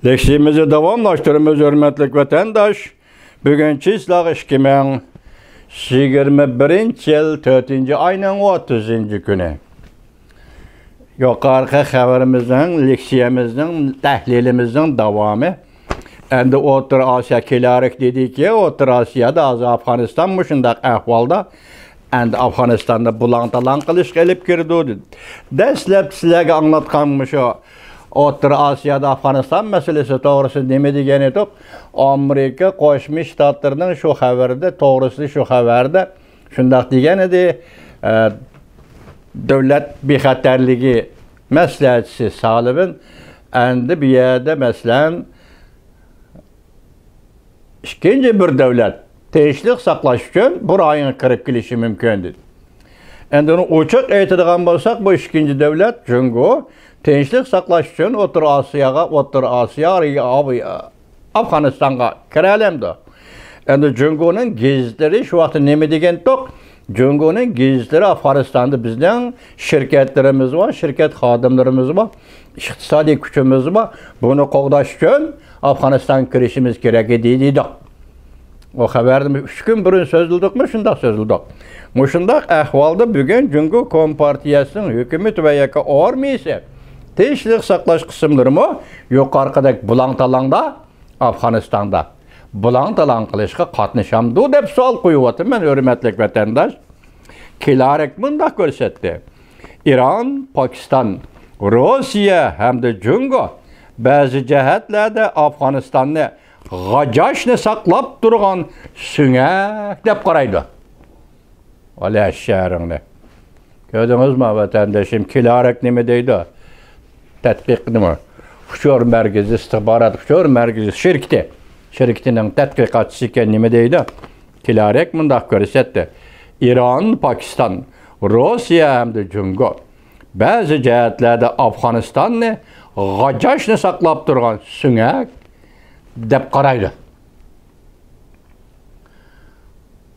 Leksimizi davamlaştırımız hürmetlik vatandaş. Bugünkü islah 2021 yıl 4. ayının 30. günü. Yukarı haberimizin, leksiyemizin, tahlilimizin devamı. Endi Orta Asya kilarik dedik ki, Orta Asya'da az Afganistan şundaq ahvalda. Endi Afganistan'da bulantalan qilish gelip kirdi. Dastlab sizlarga anlatganmış o. Orta Asya'da Afganistan meselesi doğrusu neme degan edik? Amerika Qo'shma Shtatlarning shu xabarida, to'g'risi shu xabarda shundaq degan edi. Davlat bexatarligi maslahatchisi Salibin endi bu yerda masalan ikkinchi bir davlat tinchlik saqlash uchun bir oyga kirib kelishi mumkin dedi. Endi uni ochiq aytadigan bo'lsak, bu ikkinchi davlat Jungo tinchlik saqlash uchun O'rta Osiyo, Afg'onistonga kiralamdi. Endi Jungoning gezitlari shu vaqtda nima degan to'q? Jungoning gezitlari Afg'onistonda bizning shirkatlarimiz bor, shirkat xodimlarimiz bor, iqtisodiy kuchimiz bor. Buni qo'g'dash uchun Afg'onistonga kirishimiz kerak deydi. O xabarda 3 kun burun sözüldükmü? Şundaq sözüldük. Muşundaq ahvalda bugün Jungo Kompartiyasının hükümet ve yaka armiyası tinchlik saqlash qismlarimi yuqorqidagi bulang-talangda Afg'onistonda bulang-talang qilishga qatnashamdi deb savol qo'yapman men hurmatli vatandosh. Kilarik bundaq ko'rsatdi. Iran, Pokiston, Rossiya hamda Jungo ba'zi jihatlarda Afg'onistonni g'ajashni saqlab turgan sunak deb qaraydi. Ola sharingni. Ko'rdingizmi vatandoshim, kilarik nima deydi? Tadqiq nima? Hushyor markazi, istixborot hushyor markazi shirkatining tadqiqotchisi ekan nima deydi? Kilarik mundaq ko'rsatdi. Iran, Pokiston, Rossiya hamda Jungo ba'zi jihatlarda Afg'onistonni g'ajashni saqlab turgan sunak deb qaraydi.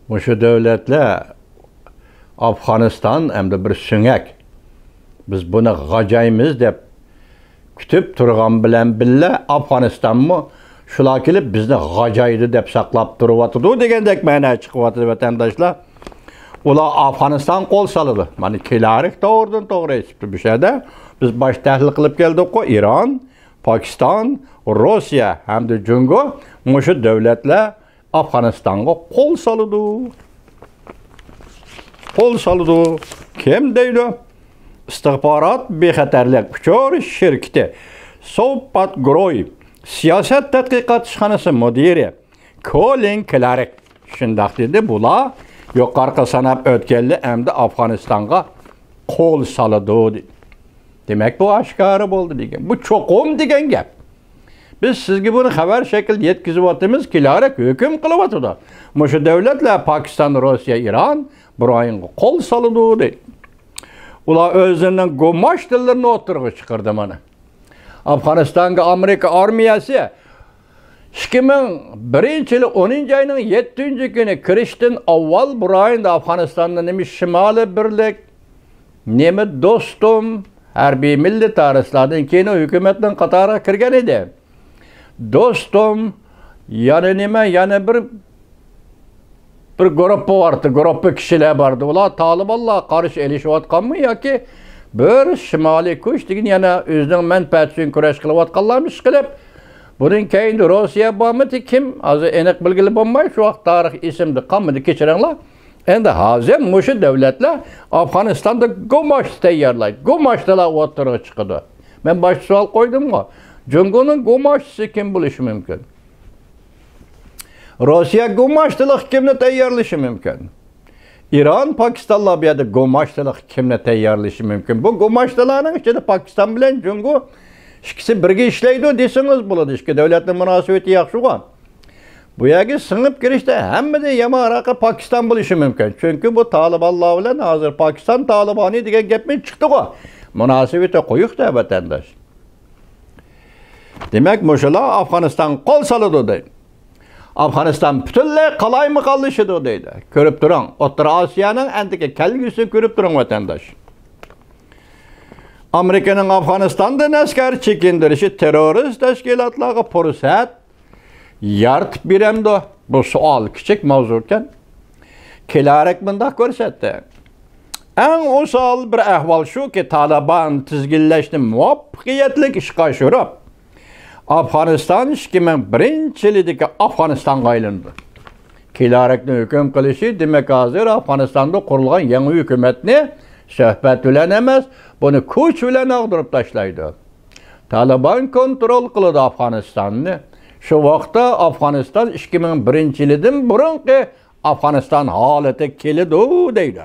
Mushu davlatlar Afg'oniston hamda bir sunak. Biz buni g'ajaymiz deb kutib turgan bilan billa Afg'onistonmi shular kelib bizni g'ajaydi deb saqlab turyapti degandek ma'no chiqyapti vatandoshlar. Ular Afg'oniston qo'l soladi. Mana kilarik to'g'ridan to'g'ri aytibdi bu yerda. Biz bosh tahlil qilib keldik-ku, Iron, Pokiston, Rossiya hamda Jungo mushu davlatlar Afg'onistonga qo'l soladi. Qo'l soladi. Kim deydi? İstihbarat bexatarlik uchur shirkati So'hbat Guruhi siyosat tadqiqotxonasi mudiri Colin Clark shundaq dedi. Bular yuqorqi sanab o'tganlar hamda Afg'onistonga qo'l soladi. Demak bu oshkora bo'ldi degan. Bu cho'qim degan gap. Biz sizga buni xabar shaklida yetkazib Clark hukm qilyapti. Mushu davlatlar Pokiston, Rossiya, Iron bir oyinga qo'l soladi dedi. Ular o'zlarining go'mosh tillarini o'tirg'i chiqardi mana. Afg'onistonga Amerika armiyasi 2001-yil 10-oyning 7-kuni kirishdan avval bir oyda Afg'onistonda nima Shimoliy birlik, nima do'stum harbiy militaristlardan keyin hukumatning qatoriga kirgan edi. Do'stum yana nima, yana bir guruh vardı, guruh kişiler vardı. Ular Talibanlar qarshi elishayotganmi yoki bir Shimoliy kuch degan yana o'zining manfaati uchun kurash qilayotganlarmi qilib. Bundan keyin Rossiya bormidi, kim hozir aniq bilgili bo'lmay, shu vaqt tarix esimda qolmadi, kechiringlar. Endi hozir mushu davlatlar Afg'onistonda go'mosh tayyorlaydi. Go'moshlar o'tirg'i chiqadi. Men boshqa savol qo'ydim-ku. Jungoning go'moshchisi kim bo'lishi mumkin? Rossiya go'moshchilik kimni tayyorlashi mumkin? Iron, Pokistonlar bu yerda go'moshchilik kimni tayyorlashi mumkin? Bu go'moshchilarning ichida Pokiston bilan Jungo ikkisi birga ishlaydi desangiz bo'ladi. Ikki davlatning munosabati yaxshi-ku. Bu yerga singib kirishda hammada yamaraqa Pokiston bo'lishi mumkin. Chunki bu Talibanlar bilan hozir Pokiston Talibani degan gapmi chiqdi-ku. Munosabati qo'yiqda vatandosh. Demak, mushular Afg'oniston qo'l soladi deydi. Afg'oniston butunlay qalaymi qolishidi deydi. Ko'rib turing, O'rta Osiyoning antiki kelgusini ko'rib turing vatandosh. Amerikanın Afganistan'dan asker çekindirişi terörist teşkilatlarına fırsat yaratıp biremdi. Bu sual küçük mavzurken kelarek bunda görsetti. En usal bir ahval şu ki Taliban tizgilleşti muvaffakiyetlik iş kaşırıp Afganistan 2001-yildeki Afganistan'a aylанdı. Kelarek hüküm kılışı demek hazır Afganistan'da kurulan yeni hükümetini söhbet bilen emas, bunu kuch bilen ağdırıp taşlaydı. Taliban kontrol kılıdı Afganistan'ı. Şu vaqtda Afganistan 2001-yildan burunqi Afganistan holati keldi deydi.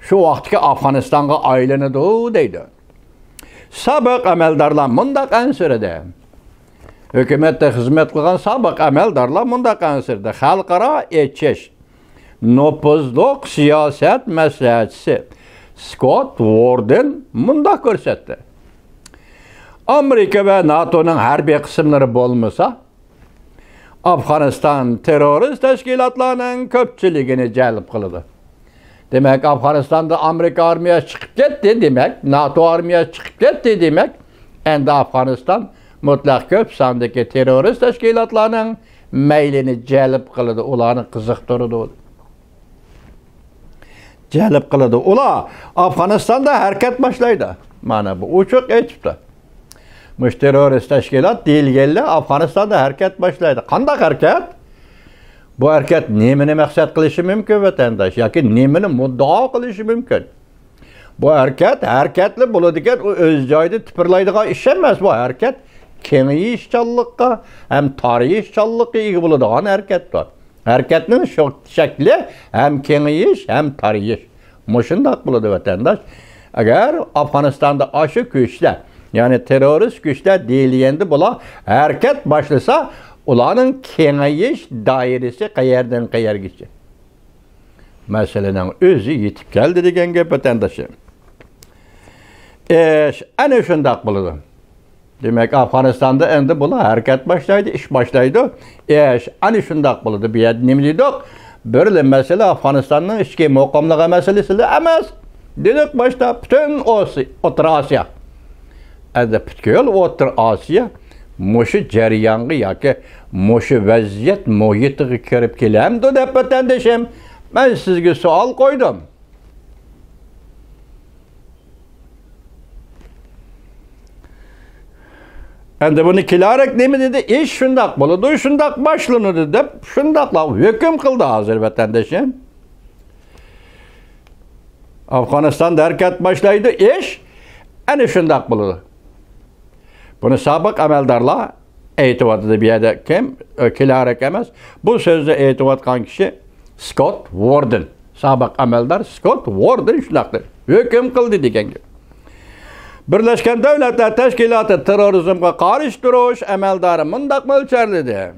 Şu vaqtki Afganistan'a aylanadi deydi. Sabık amaldarlar mundaq ansirdi. Hükümette hizmet kılgan sabık amaldarlar mundaq ansirdi. Xalqaro etchish nopuzluq siyoset maslahatchisi Scott Warden mundaq ko'rsatdi. Amerika ve NATO'nun harbiy qismlari bo'lmasa, Afganistan terörist teşkilatlarının köpçüligini jalb qildi. Demek Afganistan'da Amerika armiyası çıkıp gitti demek, NATO armiyası çıkıp gitti demek. Endi Afganistan mutlak köp sandaki terörist teşkilatlarının meylini jalb qildi, ularni qiziqtirdi. Jalb qildi. Ular Afganistan'da hareket başlaydı. Mana bu uçuk etibdi. Muş terörist teşkilat deyilgenler Afganistan'da hareket başlaydı. Qanday hareket? Bu hareket nemini maksat qilishi mumkin vatandaş yoki nemini muddao qilishi mumkin. Bu hareketli bo'ladigan o'z joyida tipirlaydigan ish emas bu hareket. Kengayishchanlikqa ham tariyishchanlikqa ega bo'ladigan hareketdir. Hareketning shakli ham kengayish ham tariyish. Mushundaq bo'ladi vatandaş. Agar Afganistan'da aşı güçler, yani terörist güçler deyilganda bular hareket başlasa ularning kengayish doirasi qayerdan qayergacha masalaning o'zi yetib keldi degan gap vatandoshim. Ana shundoq bo'ladi. Demak Afg'onistonda endi bular harakat boshlaydi, ish boshlaydi. Ana shundoq bo'ladi. Bu yerda nima dedik? Bir masala Afg'onistonning ichki muqimligi masalasi emas. Dedik boshda butun O'rta Osiyo. Endi butkul O'rta Osiyo mushu jarayonga yoki mushu vaziyat muhitiga kirib kelamdi deb vatandoshim. Men sizga savol qo'ydim. Endi buni kelarek nima dedi? Ish shundoq bo'ladi, shundoq boshlanadi deb shundoqla hukm qildi hozir vatandoshim. Afg'onistonda harakat boshlaydi, ish ana shundoq bo'ladi. Buni sobiq amaldorlar aytyapti bu yerda kim? Kelarek emas. Bu so'zni aytayotgan kishi Scott Warden. Sobiq amaldor Scott Warden shunaqdir. Hukm qildi degan gap. Birleşken Devletler Teşkilatı terörizmga qarshi turish amaldori mundaq mo'lcharladi.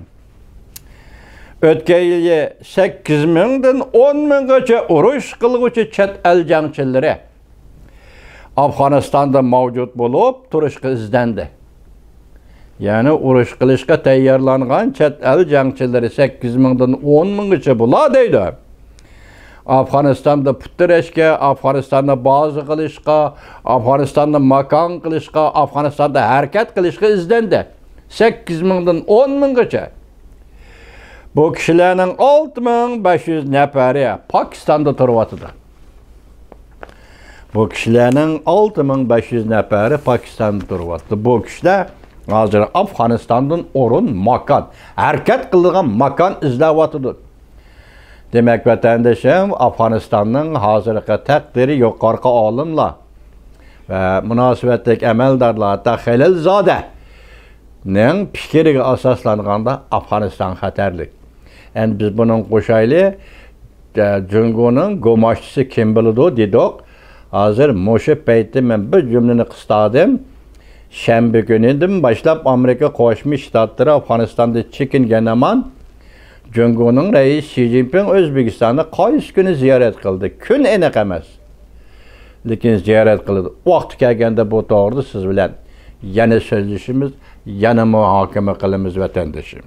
O'tgan yili 8 mingdan 10 minggacha urush qilguvchi chet el jangchilari Afg'onistonda mavjud bo'lib turishga izlandi. Yani urush qilishga tayyorlangan chet el jangchilari 8 mingdan 10 minggacha bo'ladi deydi. Afg'onistonda putirashga, Afg'onistonda bazı qilishga, Afg'onistonda makon qilishga, Afg'onistonda harakat qilishga izlandi. 8 mingdan 10 minggacha. Bu kishilarning 6500 nafari Pokistonda turyapti. Bu kishilarning 6500 nafari Pokistonda turyapti. Bu kishilar hozir Afg'onistondan o'rin makon, harakat qilgan makon izlayapti. Demek vatandaşım Afganistan'ın hazırlıkı takdiri yukarı olimlar ve münasebetlik emeldarlar hatta Halilzade'nin fikriga asaslanganda Afganistan xatarlik. Yani biz bunun qo'shayli Jungo'nun go'mashchisi kim biladi dedik. Hozir mushu paytda men bir jumlani qistadim. Shanba kunidan boshlab Amerika Qo'shma Shtatlari Afg'onistonda chekingan eman. Jungo'nun reis Xi Jinping O'zbekistonni qaysi kuni ziyorat qildi. Kun aniq emas. Lekin ziyorat qildi. Vaqti kelganda bu to'g'rida siz bilan yana so'zlashimiz, yana muhokama qilamiz vatandoshim.